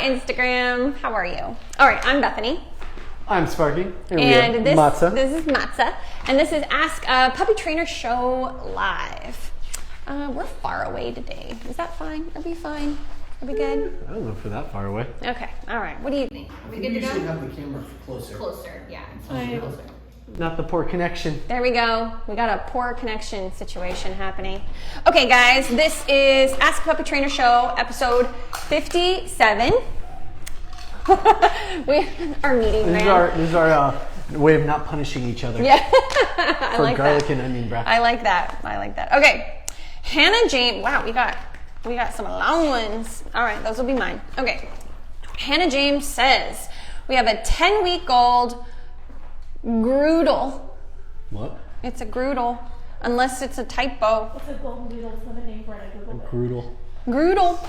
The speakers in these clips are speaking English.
Instagram. How are you? All right, I'm Bethany. I'm Sparky. And this is Matza. And this is Ask a Puppy Trainer Show Live. We're far away today. Is that fine? Are we fine? Are we good? I don't know if we're that far away. Okay, all right. What do you think? Are we good to go? You should have the camera closer. Closer, yeah. Closer. Not the poor connection. There we go. We got a poor connection situation happening. Okay, guys, this is Ask a Puppy Trainer Show, episode 57. Our meeting ran. This is our way of not punishing each other. Yeah. For like garlic and onion breath. I like that. Okay. Hannah James. Wow, we got some long ones. All right, those will be mine. Okay. Hannah James says, we have a 10-week-old Groodle. What? It's a Groodle, unless it's a typo. It's a golden doodle, so the name for it, I googled it. Groodle. Groodle.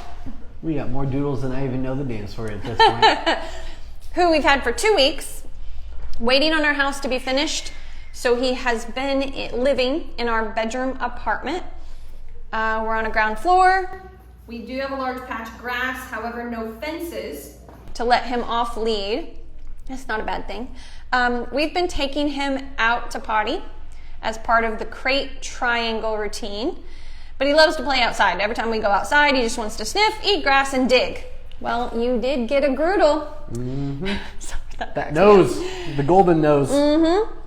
We got more doodles than I even know the names for at this point. Who we've had for 2 weeks, waiting on our house to be finished. So he has been living in our bedroom apartment. We're on a ground floor. We do have a large patch of grass, however, no fences to let him off lead. That's not a bad thing. We've been taking him out to potty as part of the crate triangle routine, but he loves to play outside. Every time we go outside, he just wants to sniff, eat grass, and dig. Well, you did get a Groodle. Mm-hmm. Sorry, that nose, the golden nose. Mm-hmm.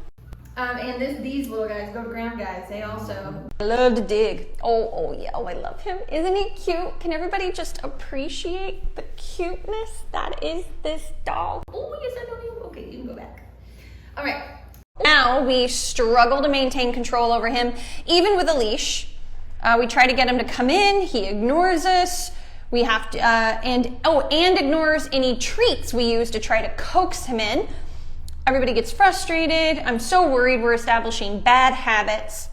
And these little guys, go to ground guys, they also love to dig. Oh yeah, I love him. Isn't he cute? Can everybody just appreciate the cuteness that is this dog? Oh, yes, I know you. Okay, you can go back. All right. Now we struggle to maintain control over him, even with a leash. We try to get him to come in. He ignores us. We have to, and ignores any treats we use to try to coax him in. Everybody gets frustrated. I'm so worried we're establishing bad habits.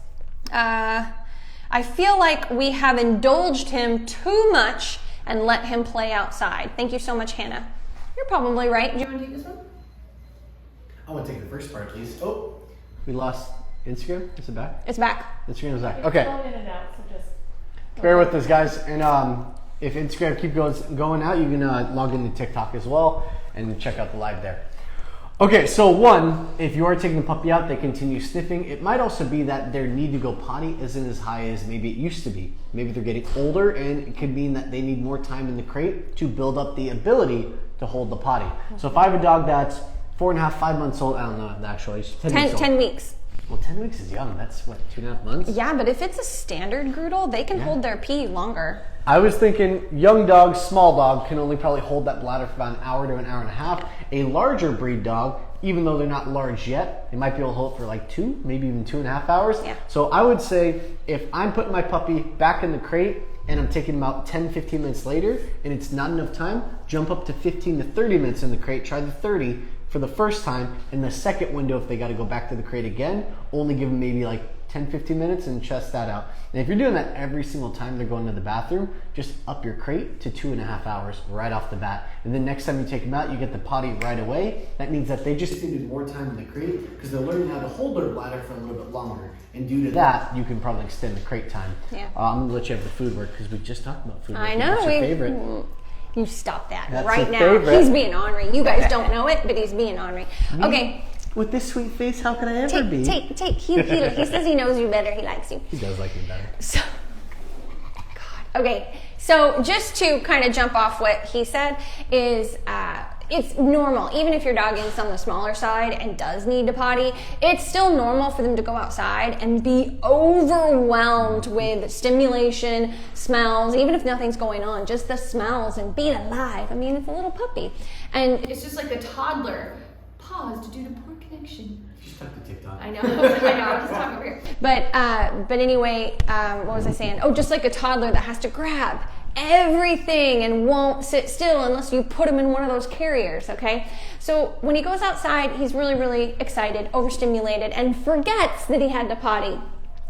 I feel like we have indulged him too much and let him play outside. Thank you so much, Hannah. You're probably right. Do you want to take this one? I want to take the first part, please. Oh, We lost Instagram. Is it back? It's back. Instagram is back. It's Okay. going in and out, so just Bear with us, guys. And if Instagram keeps going out, you can log into TikTok as well and check out the live there. Okay, so one, if you are taking the puppy out, they continue sniffing. It might also be that their need to go potty isn't as high as maybe it used to be. Maybe they're getting older, and it could mean that they need more time in the crate to build up the ability to hold the potty. So if I have a dog that's 4.5, 5 months old, I don't know, actually, 10 weeks. Well, 10 weeks is young. That's what, 2.5 months? Yeah, but if it's a standard Groodle, they can hold their pee longer. I was thinking young dog, small dog can only probably hold that bladder for about an hour to an hour and a half. A larger breed dog, even though they're not large yet, they might be able to hold it for like 2, maybe even 2.5 hours. Yeah. So I would say if I'm putting my puppy back in the crate and I'm taking him out 10, 15 minutes later and it's not enough time, jump up to 15 to 30 minutes in the crate, try the 30 for the first time, and the second window, if they got to go back to the crate again, only give them maybe like 10, 15 minutes and test that out. And if you're doing that every single time they're going to the bathroom, just up your crate to 2.5 hours right off the bat. And then next time you take them out, you get the potty right away. That means that they just needed more time in the crate because they're learning how to hold their bladder for a little bit longer. And due to that, you can probably extend the crate time. Yeah. I'm gonna let you have the food work because we just talked about food work. I know. What's your favorite? You stop that That's right a now. favorite. He's being ornery. You guys don't know it, but he's being ornery. Okay. With this sweet face, how can I ever be? Take. He says he knows you better. He likes you. He does like me better. So, God. Okay. So just to kind of jump off what he said is, it's normal. Even if your dog is on the smaller side and does need to potty, it's still normal for them to go outside and be overwhelmed with stimulation, smells, even if nothing's going on, just the smells and being alive. I mean, it's a little puppy. And it's just like a toddler. Paused due to poor connection. just stuck to TikTok. I know. I'll just talk over here. But anyway, what was I saying? Oh, just like a toddler that has to grab everything and won't sit still unless you put him in one of those carriers, okay? So when he goes outside, he's really, really excited, overstimulated, and forgets that he had to potty.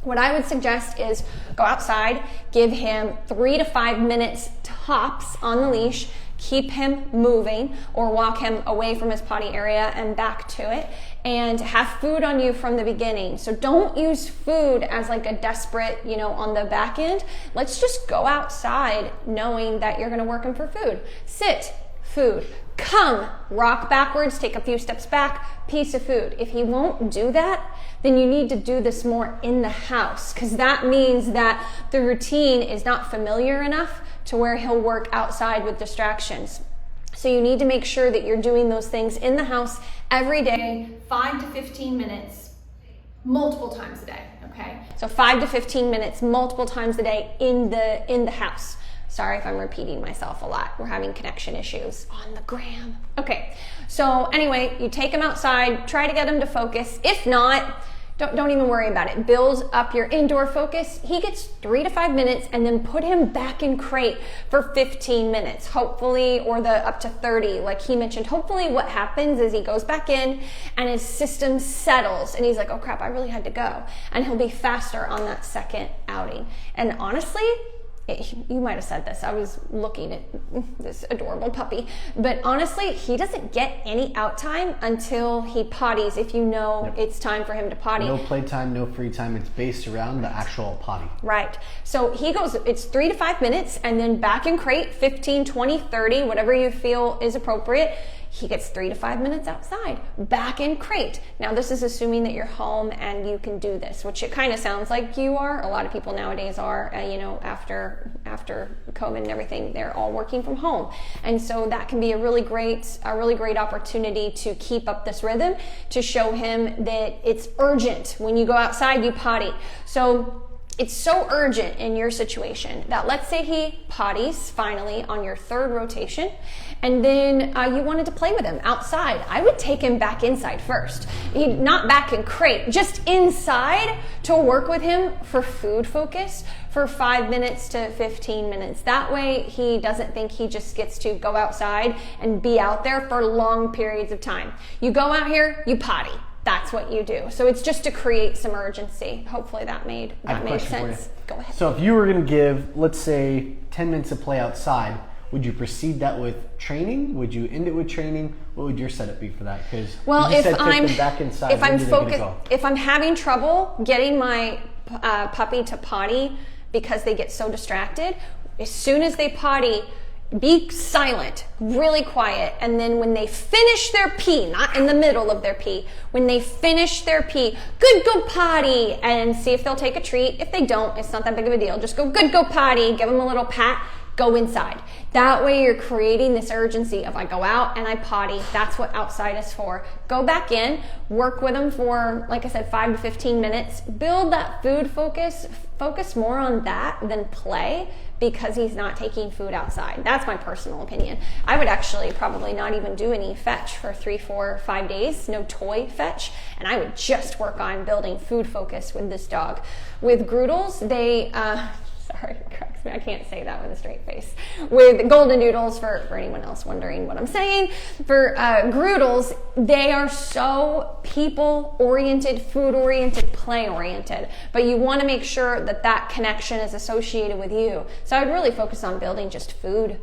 What I would suggest is go outside, give him 3 to 5 minutes tops on the leash, keep him moving, or walk him away from his potty area and back to it, and have food on you from the beginning. So don't use food as like a desperate, on the back end. Let's just go outside knowing that you're gonna work him for food. Sit, food. Come, rock backwards, take a few steps back, piece of food. If he won't do that, then you need to do this more in the house, because that means that the routine is not familiar enough to where he'll work outside with distractions. So you need to make sure that you're doing those things in the house every day, 5 to 15 minutes, multiple times a day, okay? So 5 to 15 minutes, multiple times a day in the house. Sorry if I'm repeating myself a lot. We're having connection issues on the gram. Okay, so anyway, you take him outside, try to get him to focus. If not, don't even worry about it. Build up your indoor focus. He gets 3 to 5 minutes, and then put him back in crate for 15 minutes, hopefully, or the up to 30, like he mentioned. Hopefully what happens is he goes back in and his system settles and he's like, oh crap, I really had to go. And he'll be faster on that second outing. And honestly, you might have said this. I was looking at this adorable puppy, but honestly, he doesn't get any out time until he potties. If you know it's time for him to potty. No playtime, no free time. It's based around the actual potty. Right. So he goes, it's 3 to 5 minutes, and then back in crate, 15, 20, 30, whatever you feel is appropriate. He gets 3 to 5 minutes outside, back in crate. Now, this is assuming that you're home and you can do this, which it kind of sounds like you are. A lot of people nowadays are, after COVID and everything, they're all working from home. And so that can be a really great opportunity to keep up this rhythm, to show him that it's urgent. When you go outside, you potty. So it's so urgent in your situation that, let's say he potties finally on your 3rd rotation, and then you wanted to play with him outside. I would take him back inside first. Not back in crate, just inside to work with him for food focus for 5 minutes to 15 minutes. That way he doesn't think he just gets to go outside and be out there for long periods of time. You go out here, you potty. That's what you do. So it's just to create some urgency. Hopefully that made sense. Go ahead. So if you were going to give, let's say, 10 minutes of play outside, would you precede that with training? Would you end it with training? What would your setup be for that? Because if I'm having trouble getting my puppy to potty because they get so distracted, as soon as they potty, be silent, really quiet, and then when they finish their pee, not in the middle of their pee, when they finish their pee, good, go potty, and see if they'll take a treat. If they don't, it's not that big of a deal. Just go, good, go potty, give them a little pat, go inside. That way you're creating this urgency of, I go out and I potty. That's what outside is for. Go back in, work with them for, like I said, 5 to 15 minutes. Build that food focus more on that than play, because he's not taking food outside. That's my personal opinion. I would actually probably not even do any fetch for 3, 4, 5 days, no toy fetch, and I would just work on building food focus with this dog. With Groodles, they, sorry, it cracks me, I can't say that with a straight face. With Golden Doodles, for anyone else wondering what I'm saying, for Groodles, they are so people-oriented, food-oriented, play-oriented, but you want to make sure that that connection is associated with you. So I would really focus on building just food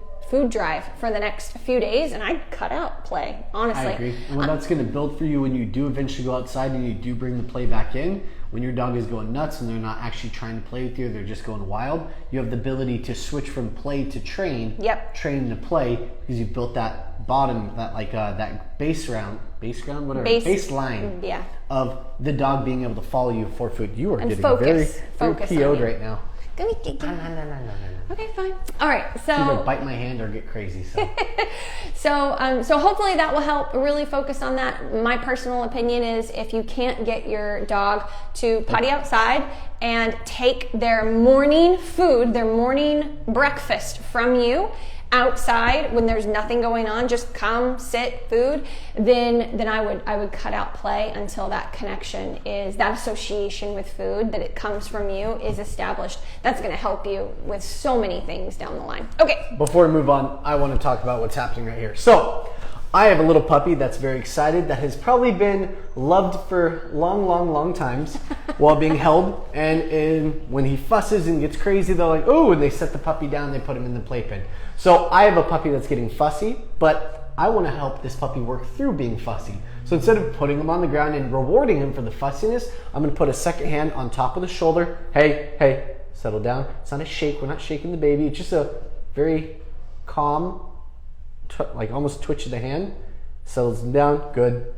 drive for the next few days, and I'd cut out play, honestly. I agree. And what that's going to build for you when you do eventually go outside and you do bring the play back in, when your dog is going nuts and they're not actually trying to play with you, they're just going wild, you have the ability to switch from play to train, train to play, because you've built that bottom, that baseline of the dog being able to follow you for food. You are getting very PO'd right now. No. Okay, fine. All right, so either bite my hand or get crazy. So, so hopefully that will help really focus on that. My personal opinion is, if you can't get your dog to potty outside and take their morning food, their morning breakfast from you outside when there's nothing going on, just come, sit, food, then I would cut out play until that connection is, that association with food, that it comes from you, is established. That's going to help you with so many things down the line. Okay. Before we move on, I want to talk about what's happening right here. So I have a little puppy that's very excited, that has probably been loved for long times while being held. And when he fusses and gets crazy, they're like, oh, and they set the puppy down, they put him in the playpen. So I have a puppy that's getting fussy, but I want to help this puppy work through being fussy. So instead of putting him on the ground and rewarding him for the fussiness, I'm going to put a second hand on top of the shoulder. Hey, settle down. It's not a shake. We're not shaking the baby. It's just a very calm like almost twitch of the hand, settles him down, good.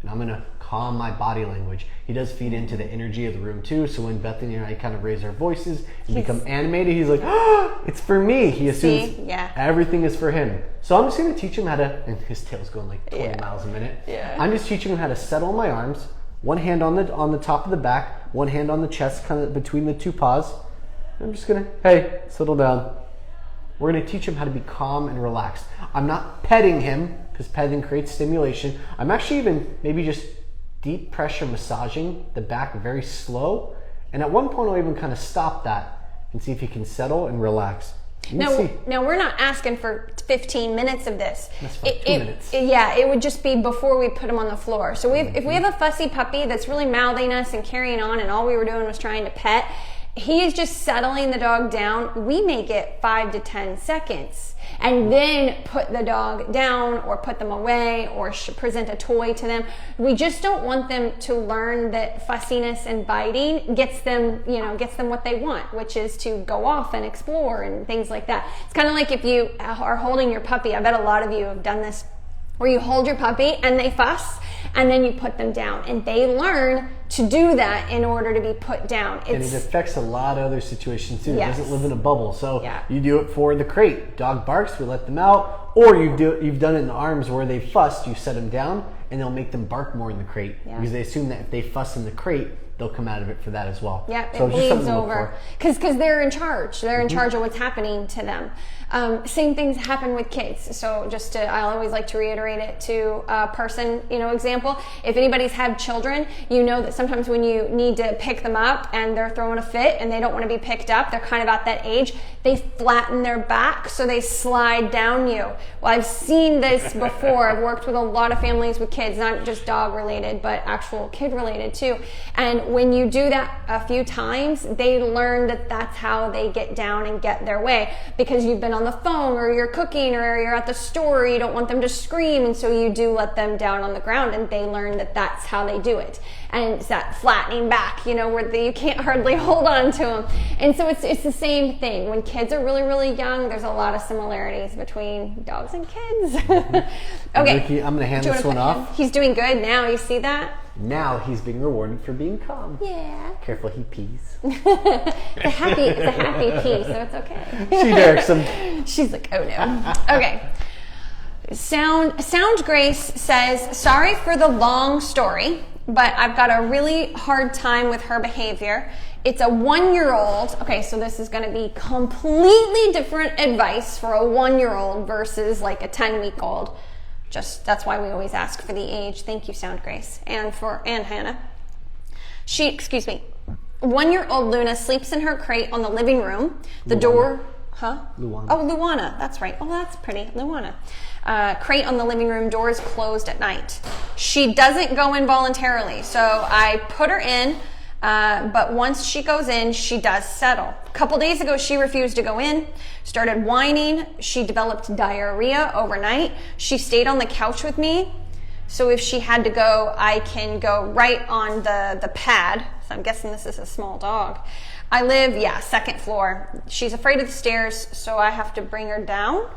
And I'm gonna calm my body language. He does feed into the energy of the room too, so when Bethany and I kind of raise our voices and become animated, he's like, oh, it's for me. He assumes everything is for him. So I'm just gonna teach him how to, and his tail's going like 20 miles a minute. I'm just teaching him how to settle in my arms, one hand on the top of the back, one hand on the chest, kind of between the two paws. I'm just gonna, hey, settle down. We're gonna teach him how to be calm and relaxed. I'm not petting him, because petting creates stimulation. I'm actually even maybe just deep pressure massaging the back very slow. And at one point I'll even kind of stop that and see if he can settle and relax. Now we're not asking for 15 minutes of this. That's fine, 2 minutes. It would just be before we put him on the floor. So if we have a fussy puppy that's really mouthing us and carrying on and all we were doing was trying to pet, he is just settling the dog down. We may get 5 to 10 seconds and then put the dog down or put them away or present a toy to them. We just don't want them to learn that fussiness and biting gets them what they want, which is to go off and explore and things like that. It's kind of like if you are holding your puppy. I bet a lot of you have done this, where you hold your puppy and they fuss and then you put them down and they learn to do that in order to be put down. And it affects a lot of other situations too. It doesn't live in a bubble. So you do it for the crate. Dog barks, we let them out. Or you've done it in the arms where they fussed, you set them down and they'll make them bark more in the crate. Because they assume that if they fuss in the crate, they'll come out of it for that as well. Yeah, so it bleeds over. Because they're in charge. They're in charge of what's happening to them. Same things happen with kids. So I always like to reiterate it to a person, example. If anybody's had children, you know that sometimes when you need to pick them up and they're throwing a fit and they don't want to be picked up, they're kind of at that age, they flatten their back so they slide down you. Well, I've seen this before. I've worked with a lot of families with kids, not just dog related, but actual kid related too. And when you do that a few times, they learn that that's how they get down and get their way, because you've been on the phone or you're cooking or you're at the store, you don't want them to scream, and so you do let them down on the ground and they learn that that's how they do it. And it's that flattening back, where you can't hardly hold on to them. And so it's the same thing. When kids are really, really young, there's a lot of similarities between dogs and kids. Okay. Ricky, I'm going to hand this one off. He's doing good now. You see that? Now he's being rewarded for being calm. Yeah. Careful, he pees. It's a happy pee, so it's okay. She directs him. She's like, oh no. Okay. Sound Grace says, sorry for the long story, but I've got a really hard time with her behavior. It's a 1-year-old. Okay, so this is going to be completely different advice for a 1-year-old versus like a 10-week-old. That's why we always ask for the age. Thank you, Sound Grace, and Hannah. 1-year-old Luna sleeps in her crate on the living room. The door, Luana. Oh, Luana, that's right. Oh, that's pretty, Luana. Crate on the living room, door is closed at night. She doesn't go in voluntarily, so I put her in, but once she goes in, she does settle. A couple days ago, she refused to go in, started whining. She developed diarrhea overnight. She stayed on the couch with me, so if she had to go, I can go right on the pad. So I'm guessing this is a small dog. I live, second floor. She's afraid of the stairs, so I have to bring her down.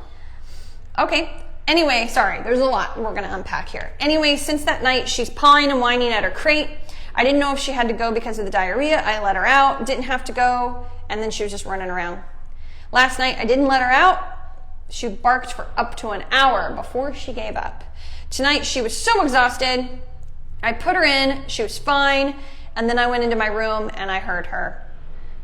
Okay. Anyway, sorry, there's a lot we're going to unpack here. Anyway, since that night, she's pawing and whining at her crate. I didn't know if she had to go because of the diarrhea. I let her out, didn't have to go, and then she was just running around. Last night, I didn't let her out. She barked for up to an hour before she gave up. Tonight, she was so exhausted. I put her in, she was fine, and then I went into my room and I heard her.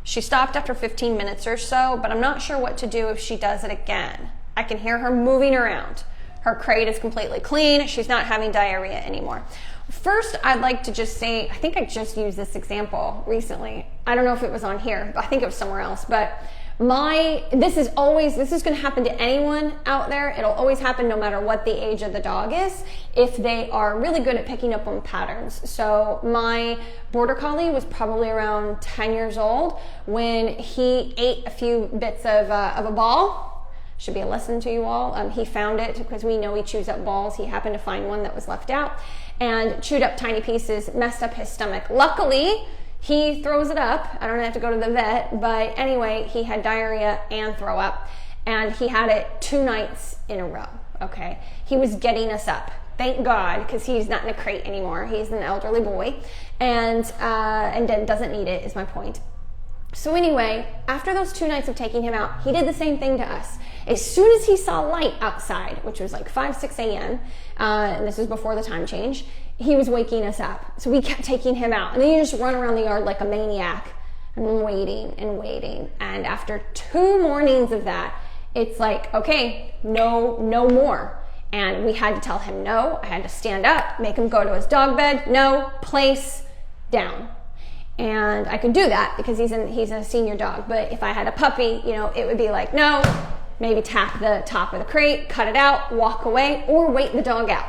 She stopped after 15 minutes or so, but I'm not sure what to do if she does it again. I can hear her moving around. Her crate is completely clean. She's not having diarrhea anymore. First, I'd like to just say, I think I just used this example recently. I don't know if it was on here, I think it was somewhere else, but this is going to happen to anyone out there. It'll always happen no matter what the age of the dog is, if they are really good at picking up on patterns. So my border collie was probably around 10 years old when he ate a few bits of a ball. Should be a lesson to you all. He found it because we know he chews up balls. He happened to find one that was left out and chewed up tiny pieces, messed up his stomach. Luckily, he throws it up. I don't have to go to the vet, but anyway, he had diarrhea and throw up, and he had it 2 nights in a row. okay? He was getting us up. Thank God, because he's not in a crate anymore. He's an elderly boy, and doesn't need it, is my point. So anyway, after those 2 nights of taking him out, he did the same thing to us. As soon as he saw light outside, which was like 5, 6 a.m., and this was before the time change, he was waking us up. So we kept taking him out. And then you just run around the yard like a maniac and waiting and waiting. And after 2 mornings of that, it's like, okay, no more. And we had to tell him no. I had to stand up, make him go to his dog bed. No, place, down. And I could do that because he's a senior dog. But if I had a puppy, it would be like, no, maybe tap the top of the crate, cut it out, walk away, or wait the dog out.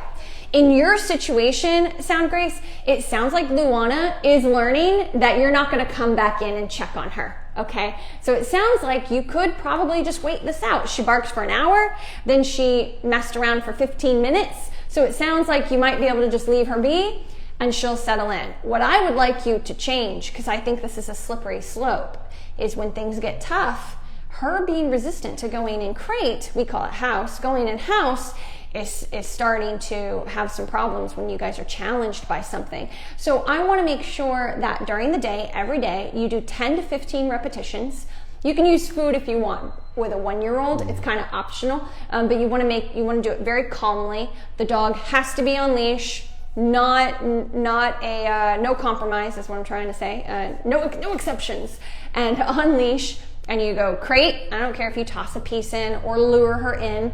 In your situation, Sound Grace, it sounds like Luana is learning that you're not going to come back in and check on her. Okay, so it sounds like you could probably just wait this out. She barked for an hour, then she messed around for 15 minutes. So it sounds like you might be able to just leave her be and she'll settle in. What I would like you to change, because I think this is a slippery slope, is when things get tough, her being resistant to going in crate, we call it house, going in house is starting to have some problems when you guys are challenged by something. So I want to make sure that during the day, every day, you do 10 to 15 repetitions. You can use food if you want. With a 1-year-old, it's kind of optional, but you want to do it very calmly. The dog has to be on leash, not a no compromise is what I'm trying to say. No exceptions, and on leash. And you go crate. I don't care if you toss a piece in or lure her in.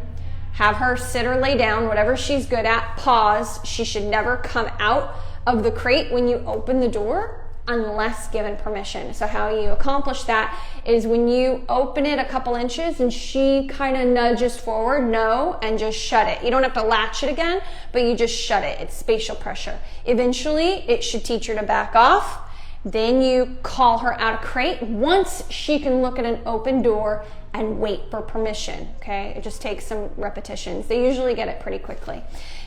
Have her sit or lay down, whatever she's good at. Pause. She should never come out of the crate when you open the door unless given permission. So how you accomplish that is when you open it a couple inches and she kind of nudges forward, no, and just shut it. You don't have to latch it again, but you just shut it. It's spatial pressure. Eventually, it should teach her to back off. Then you call her out of crate once she can look at an open door and wait for permission, okay? It just takes some repetitions. They usually get it pretty quickly.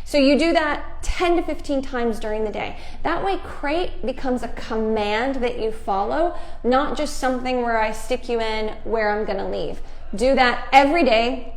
So you do that 10 to 15 times during the day. That way crate becomes a command that you follow, not just something where I stick you in where I'm gonna leave. Do that every day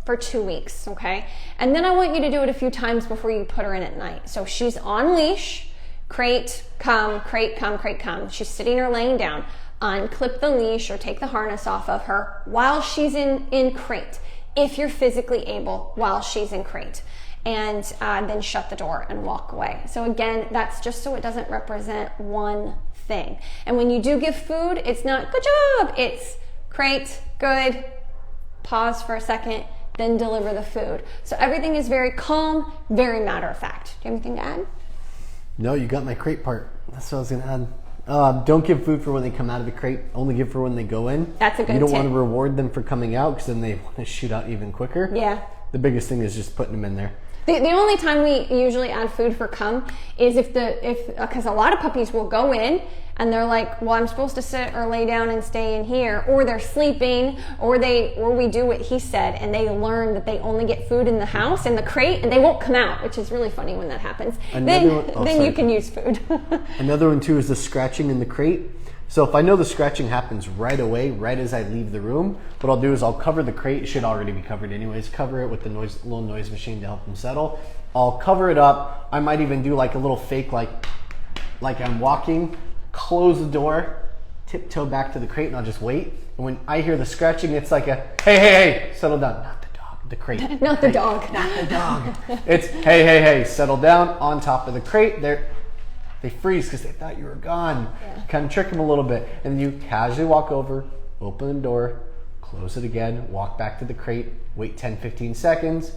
for 2 weeks, okay? And then I want you to do it a few times before you put her in at night. So she's on leash, crate, come, crate, come, crate, come. She's sitting or laying down. Unclip the leash or take the harness off of her while she's in crate, if you're physically able, while she's in crate. And then shut the door and walk away. So again, that's just so it doesn't represent one thing. And when you do give food, it's not good job, it's crate, good, pause for a second, then deliver the food. So everything is very calm, very matter of fact. Do you have anything to add? No, you got my crate part. That's what I was going to add. Don't give food for when they come out of the crate. Only give for when they go in. That's a good You don't tip. want to reward them for coming out because then they want to shoot out even quicker. Yeah. The biggest thing is just putting them in there. The only time we usually add food for come is because a lot of puppies will go in and they're like, well, I'm supposed to sit or lay down and stay in here, or they're sleeping, or we do what he said, and they learn that they only get food in the house, in the crate, and they won't come out, which is really funny when that happens. Then you can use food. Another one too is the scratching in the crate. So if I know the scratching happens right away, right as I leave the room, what I'll do is I'll cover the crate. It should already be covered anyways. Cover it with the little noise machine to help them settle. I'll cover it up. I might even do like a little fake, like I'm walking, close the door, tiptoe back to the crate, and I'll just wait. And when I hear the scratching, it's like a, hey, settle down. Not the dog, the crate. Not the dog. Not the dog. It's, hey, settle down on top of the crate. They freeze because they thought you were gone. Yeah. Kind of trick them a little bit. And you casually walk over, open the door, close it again, walk back to the crate, wait 10, 15 seconds,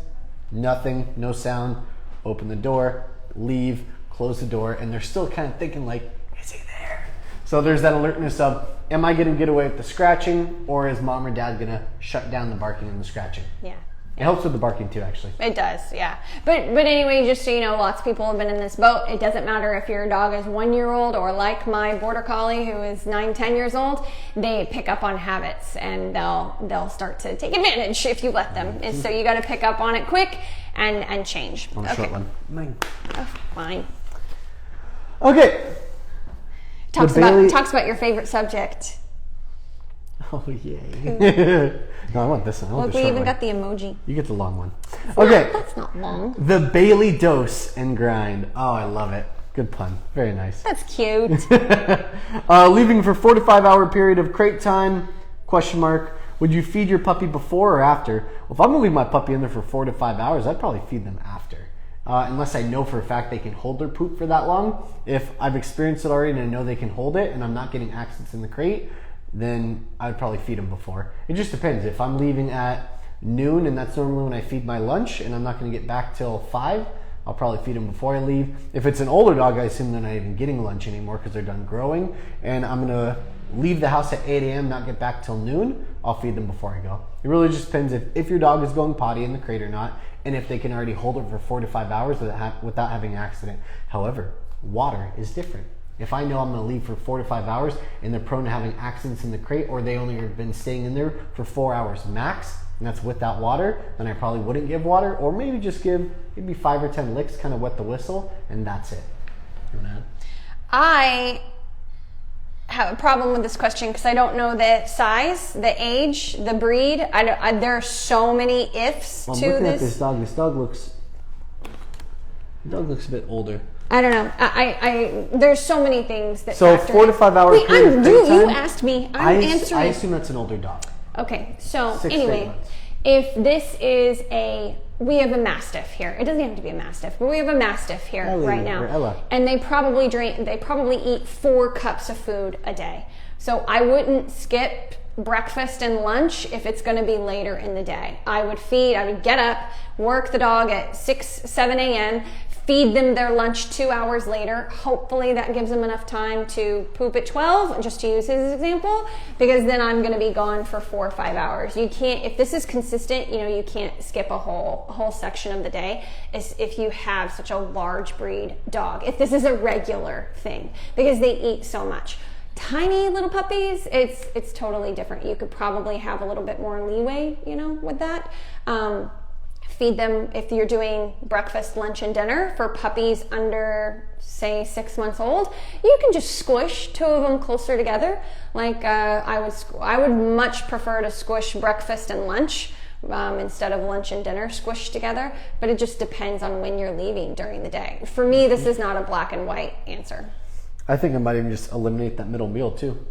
nothing, no sound, open the door, leave, close the door, and they're still kind of thinking like, is he there? So there's that alertness of, am I going to get away with the scratching, or is mom or dad going to shut down the barking and the scratching? Yeah. It helps with the barking too, actually. It does, yeah. But anyway, just so you know, lots of people have been in this boat. It doesn't matter if your dog is 1 year old or like my border collie who is 9, 10 years old. They pick up on habits and they'll start to take advantage if you let them. And so you got to pick up on it quick and change. On a short one. Mine. Oh, fine. Okay. Talks about your favorite subject. Oh, yay. No, I want this one. I want Look, the we short even one. got the emoji. You get the long one. Okay. That's not long. The Bailey dose and grind. Oh, I love it. Good pun. Very nice. That's cute. Leaving for 4 to 5 hour period of crate time, question mark. Would you feed your puppy before or after? Well, if I'm gonna leave my puppy in there for 4 to 5 hours, I'd probably feed them after. Unless I know for a fact they can hold their poop for that long. If I've experienced it already and I know they can hold it and I'm not getting accidents in the crate, then I'd probably feed them before. It just depends. If I'm leaving at noon and that's normally when I feed my lunch and I'm not gonna get back till 5, I'll probably feed them before I leave. If it's an older dog, I assume they're not even getting lunch anymore because they're done growing, and I'm gonna leave the house at 8 a.m., not get back till noon, I'll feed them before I go. It really just depends if your dog is going potty in the crate or not, and if they can already hold it for 4 to 5 hours without having an accident. However, water is different. If I know I'm gonna leave for 4 to 5 hours and they're prone to having accidents in the crate, or they only have been staying in there for 4 hours max, and that's without water, then I probably wouldn't give water, or maybe just give maybe 5 or 10 licks, kind of wet the whistle, and that's it. You wanna add? I have a problem with this question because I don't know the size, the age, the breed. There are so many ifs Well, I'm to looking at this. this dog. This dog looks a bit older. I don't know. There's so many things that. So factor 4 to in. 5 hours. Wait, period of crate you time, asked me. I'm answering. I assume that's an older dog. Okay, so 6 to 8 anyway, months. if this is we have a Mastiff here. It doesn't have to be a Mastiff, but we have a Mastiff here Ellie, right now. or Ella. And they probably eat 4 cups of food a day. So I wouldn't skip breakfast and lunch if it's going to be later in the day. I would get up, work the dog at 6, 7 a.m., feed them their lunch 2 hours later. Hopefully that gives them enough time to poop at 12, just to use his example, because then I'm going to be gone for 4 or 5 hours. You can't, if this is consistent, you can't skip a whole section of the day if you have such a large breed dog. If this is a regular thing, because they eat so much. Tiny little puppies, it's totally different. You could probably have a little bit more leeway, with that. Feed them if you're doing breakfast, lunch, and dinner for puppies under, say, 6 months old. You can just squish 2 of them closer together. Like I would much prefer to squish breakfast and lunch instead of lunch and dinner squished together. But it just depends on when you're leaving during the day. For me, this is not a black and white answer. I think I might even just eliminate that middle meal too.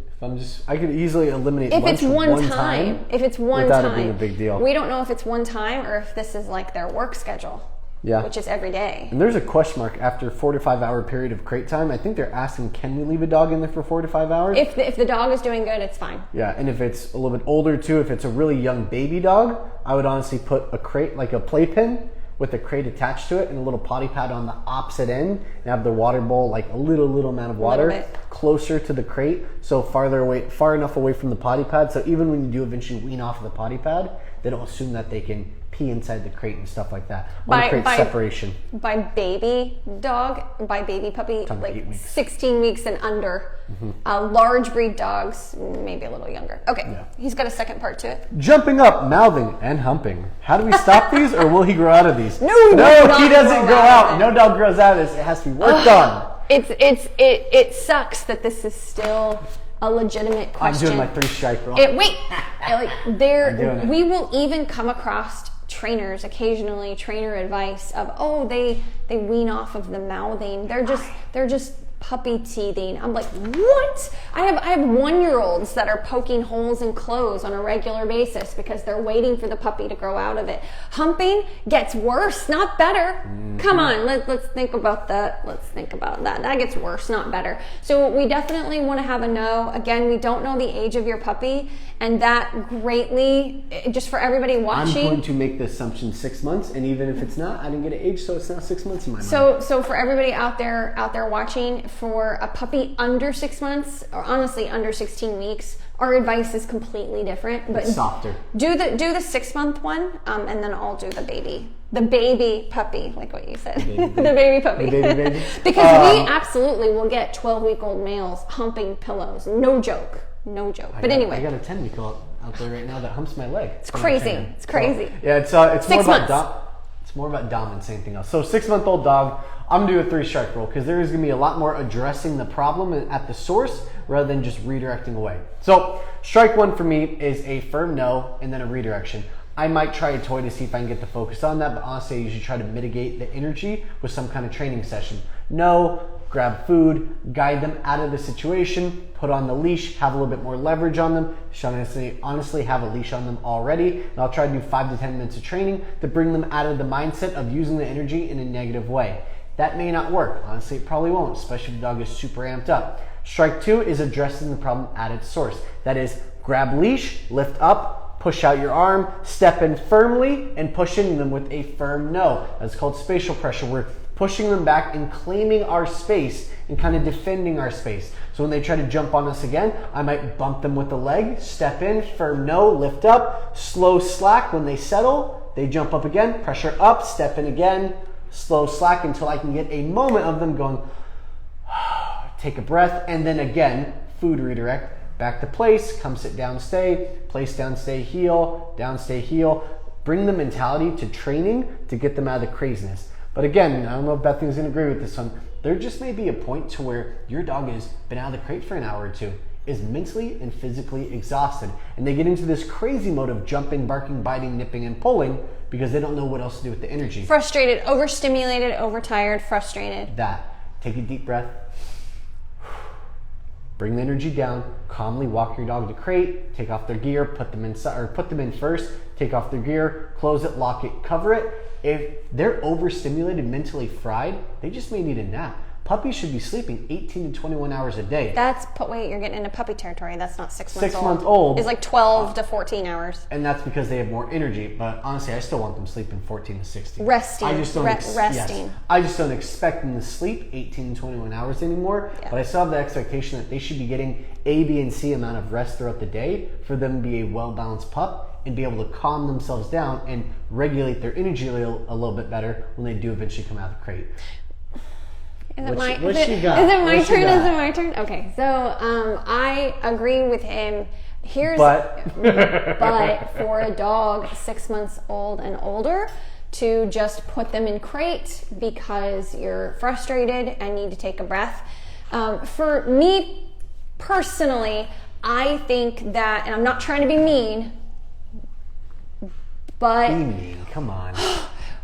I could easily eliminate if lunch it's one time. If it's one without time, it being a big deal. We don't know if it's one time or if this is like their work schedule. Yeah. Which is every day. And there's a question mark after 4 to 5 hour period of crate time. I think they're asking, can we leave a dog in there for 4 to 5 hours? If the dog is doing good, it's fine. Yeah, and if it's a little bit older too, if it's a really young baby dog, I would honestly put a crate, like a playpen, with a crate attached to it and a little potty pad on the opposite end, and have the water bowl, like a little amount of water closer to the crate, so far enough away from the potty pad, so even when you do eventually wean off of the potty pad, they don't assume that they can pee inside the crate and stuff like that. Separation. By baby puppy, like 8 weeks. 16 weeks and under. Large breed dogs, maybe a little younger. Okay, Yeah. He's got a second part to it. Jumping up, mouthing, and humping. How do we stop these, or will he grow out of these? No, he doesn't grow out. No dog grows out of this. It has to be worked on. It sucks that this is still a legitimate question. I'm doing my 3 strike rule. We will even come across trainers occasionally, trainer advice of, they wean off of the mouthing. They're just puppy teething. I'm like, what? I have 1-year-olds that are poking holes in clothes on a regular basis because they're waiting for the puppy to grow out of it. Humping gets worse, not better. Come on, let's think about that. That gets worse, not better. So we definitely want to have a no. Again, we don't know the age of your puppy, and that greatly, just for everybody watching. I'm going to make the assumption 6 months, and even if it's not, I didn't get an age, so it's not 6 months in my mind. So for everybody out there watching, for a puppy under 6 months, or honestly under 16 weeks, our advice is completely different. But it's softer. Do the 6 month one, and then I'll do the baby puppy, like what you said, the baby puppy. The baby. Because we absolutely will get 12-week-old males humping pillows. No joke. But anyway, I got a 10-week-old out there right now that humps my leg. It's crazy. It's crazy. Yeah, it's more about dominance than anything else. So 6-month-old dog, I'm gonna do a 3 strike rule because there is gonna be a lot more addressing the problem at the source rather than just redirecting away. So strike 1 for me is a firm no and then a redirection. I might try a toy to see if I can get the focus on that, but honestly, I usually try to mitigate the energy with some kind of training session. No, grab food, guide them out of the situation, put on the leash, have a little bit more leverage on them. Honestly have a leash on them already, and I'll try to do 5 to 10 minutes of training to bring them out of the mindset of using the energy in a negative way. That may not work. Honestly, it probably won't, especially if the dog is super amped up. Strike 2 is addressing the problem at its source. That is, grab leash, lift up, push out your arm, step in firmly, and push into them with a firm no. That's called spatial pressure. We're pushing them back and claiming our space and kind of defending our space. So when they try to jump on us again, I might bump them with the leg, step in, firm no, lift up, slow slack. When they settle, they jump up again, pressure up, step in again, slow slack until I can get a moment of them going, take a breath, and then again, food redirect, back to place, come sit down, stay, place down, stay, heel, down, stay, heel. Bring the mentality to training to get them out of the craziness. But again, I don't know if Bethany's gonna agree with this one. There just may be a point to where your dog has been out of the crate for an hour or two, is mentally and physically exhausted, and they get into this crazy mode of jumping, barking, biting, nipping, and pulling because they don't know what else to do with the energy. Frustrated, overstimulated, overtired, frustrated. That. Take a deep breath. Bring the energy down. Calmly walk your dog to crate. Take off their gear. Put them inside, or put them in first. Take off their gear. Close it. Lock it. Cover it. If they're overstimulated, mentally fried, they just may need a nap. Puppies should be sleeping 18 to 21 hours a day. Wait, you're getting into puppy territory. That's not 6 months old. 6 months old. It's like 12 to 14 hours. And that's because they have more energy. But honestly, I still want them sleeping 14 to 16. Resting. I just don't resting. Yes, I just don't expect them to sleep 18 to 21 hours anymore. Yeah. But I still have the expectation that they should be getting A, B, and C amount of rest throughout the day for them to be a well-balanced pup and be able to calm themselves down and regulate their energy a little bit better when they do eventually come out of the crate. Is it my turn? Okay, so I agree with him. But for a dog 6 months old and older, to just put them in crate because you're frustrated and need to take a breath. For me personally, I think that, and I'm not trying to be mean, but be mean, come on.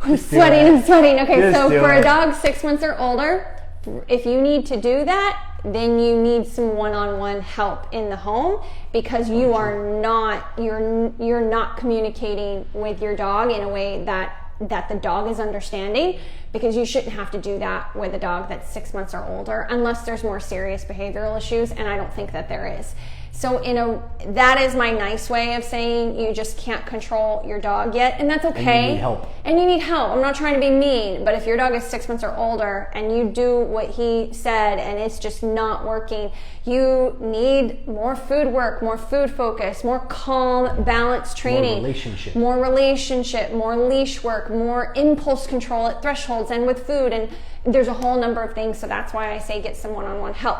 I'm sweating. Okay, so for a dog 6 months or older, if you need to do that, then you need some one-on-one help in the home because you're not communicating with your dog in a way that the dog is understanding, because you shouldn't have to do that with a dog that's 6 months or older unless there's more serious behavioral issues, and I don't think that there is. So that is my nice way of saying you just can't control your dog yet, and that's okay. And you need help. I'm not trying to be mean, but if your dog is 6 months or older and you do what he said and it's just not working, you need more food work, more food focus, more calm, balanced training. More relationship, more leash work, more impulse control at thresholds and with food, and there's a whole number of things. So that's why I say get some one-on-one help.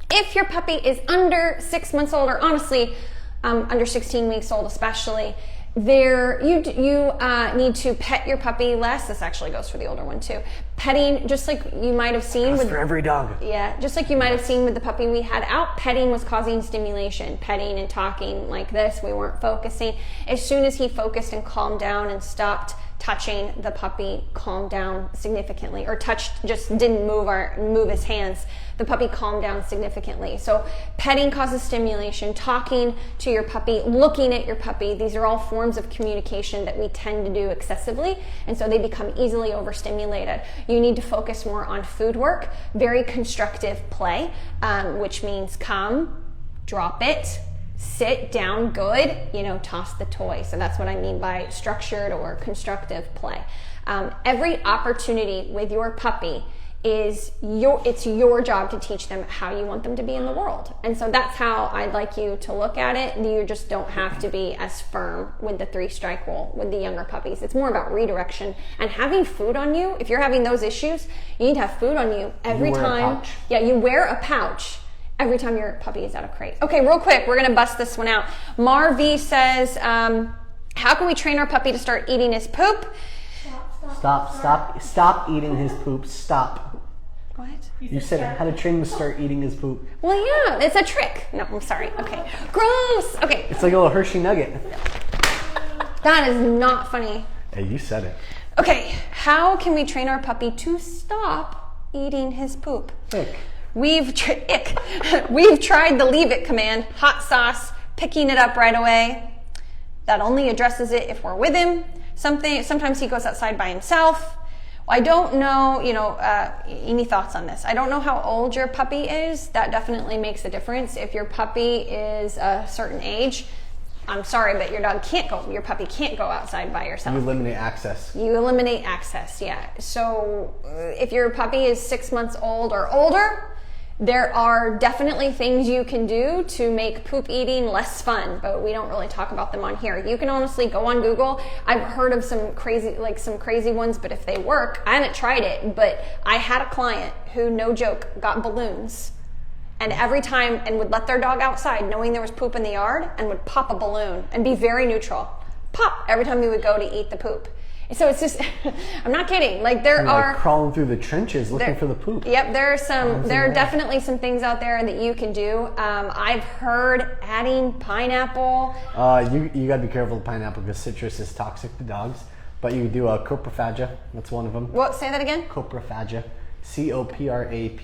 If your puppy is under 6 months old, or honestly, under 16 weeks old especially, you need to pet your puppy less. This actually goes for the older one too. Petting, just like you might have seen for every dog. Yeah, just like you might have seen with the puppy we had out, petting was causing stimulation. Petting and talking like this, we weren't focusing. As soon as he focused and calmed down and stopped touching, the puppy calmed down significantly, or just didn't move his hands. The puppy calmed down significantly. So petting causes stimulation, talking to your puppy, looking at your puppy, these are all forms of communication that we tend to do excessively, and so they become easily overstimulated. You need to focus more on food work, very constructive play, which means come, drop it, sit down good, toss the toy. So that's what I mean by structured or constructive play. Every opportunity with your puppy it's your job to teach them how you want them to be in the world. And so that's how I'd like you to look at it. You just don't have to be as firm with the 3-strike rule with the younger puppies. It's more about redirection and having food on you. If you're having those issues, you need to have food on you every time. Yeah, you wear a pouch every time your puppy is out of crate. Okay, real quick, we're gonna bust this one out. Mar V says, how can we train our puppy to start eating his poop? Stop eating his poop. Stop. What? You said how to train him to start eating his poop. Well, yeah, it's a trick. No, I'm sorry. Okay. Gross. Okay. It's like a little Hershey nugget. That is not funny. Hey, you said it. Okay, how can we train our puppy to stop eating his poop? Ick. We've tried the leave it command, hot sauce, picking it up right away. That only addresses it if we're with him. Sometimes he goes outside by himself. I don't know, any thoughts on this? I don't know how old your puppy is. That definitely makes a difference. If your puppy is a certain age, I'm sorry, but your puppy can't go outside by yourself. You eliminate access. You eliminate access, yeah. So if your puppy is 6 months old or older, there are definitely things you can do to make poop eating less fun, but we don't really talk about them on here. You can honestly go on Google. I've heard of some crazy ones, but if they work, I haven't tried it, but I had a client who, no joke, got balloons. And every time, and would let their dog outside knowing there was poop in the yard and would pop a balloon and be very neutral. Pop every time he would go to eat the poop. So it's just, I'm not kidding. Like there are crawling through the trenches looking for the poop. Yep, there are definitely some things out there that you can do. I've heard adding pineapple. You got to be careful with pineapple because citrus is toxic to dogs. But you can do a coprophagia. That's one of them. What? Say that again. Coprophagia. COPRAPHAGIA.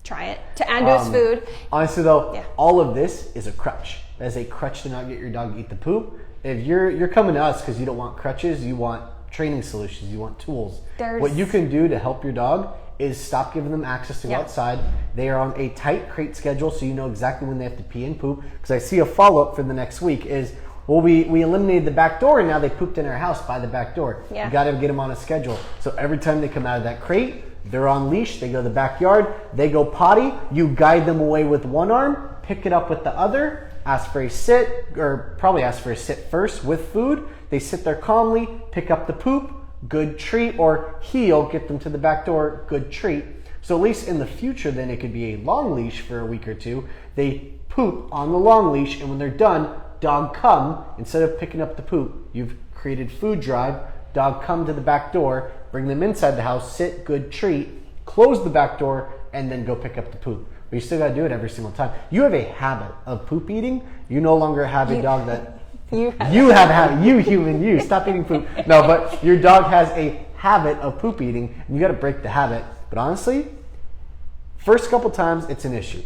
Try it to add to his food. Honestly, though, Yeah. all of this is a crutch. That is a crutch to not get your dog to eat the poop. If you're coming to us because you don't want crutches, you want training solutions, you want tools. What you can do to help your dog is stop giving them access to go outside. They are on a tight crate schedule, so you know exactly when they have to pee and poop. Because I see a follow-up for the next week is, well, we eliminated the back door and now they pooped in our house by the back door. Yeah. You got to get them on a schedule. So every time they come out of that crate, they're on leash, they go to the backyard, they go potty, you guide them away with one arm, pick it up with the other, ask for a sit, or probably ask for a sit first with food. They sit there calmly, pick up the poop, good treat, or heel, get them to the back door, good treat. So at least in the future, then it could be a long leash for a week or two. They poop on the long leash, and when they're done, dog come. Instead of picking up the poop, you've created food drive, dog come to the back door, bring them inside the house, sit, good treat, close the back door, and then go pick up the poop. But you still got to do it every single time. You have a habit of poop eating. You no longer have a dog that... You have a habit. You human, you. Stop eating poop. No, but your dog has a habit of poop eating, and you got to break the habit. But honestly, first couple times, it's an issue.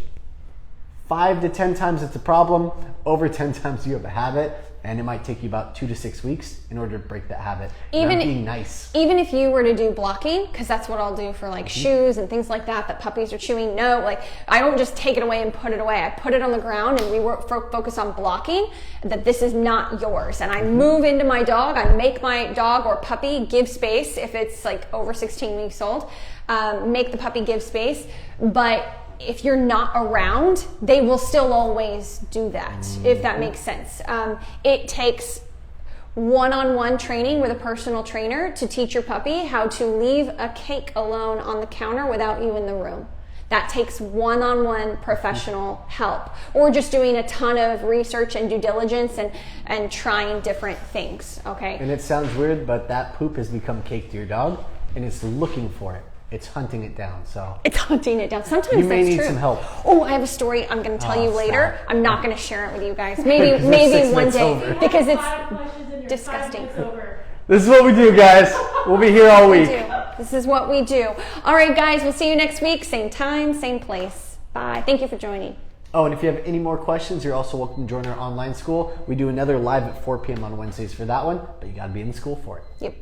5 to 10 times, it's a problem. Over 10 times, you have a habit. And it might take you about 2 to 6 weeks in order to break that habit. Even being nice. Even if you were to do blocking, because that's what I'll do for like shoes and things like that puppies are chewing. No, like I don't just take it away and put it away. I put it on the ground and we focus on blocking that this is not yours. And I move into my dog. I make my dog or puppy give space if it's like over 16 weeks old. Make the puppy give space, but if you're not around, they will still always do that, if that makes sense. It takes one-on-one training with a personal trainer to teach your puppy how to leave a cake alone on the counter without you in the room. That takes one-on-one professional help, or just doing a ton of research and due diligence and trying different things, okay? And it sounds weird, but that poop has become cake to your dog, and it's looking for it. It's hunting it down, so. It's hunting it down. Sometimes you may that's need true. some help. Oh, I have a story I'm going to tell you later. Stop. I'm not going to share it with you guys. Maybe 6 one minutes day over. because A lot of questions and it's your disgusting. time is over. This is what we do, guys. We'll be here all week. This is what we do. All right, guys. We'll see you next week. Same time, same place. Bye. Thank you for joining. Oh, and if you have any more questions, you're also welcome to join our online school. We do another live at 4 p.m. on Wednesdays for that one, but you got to be in the school for it. Yep.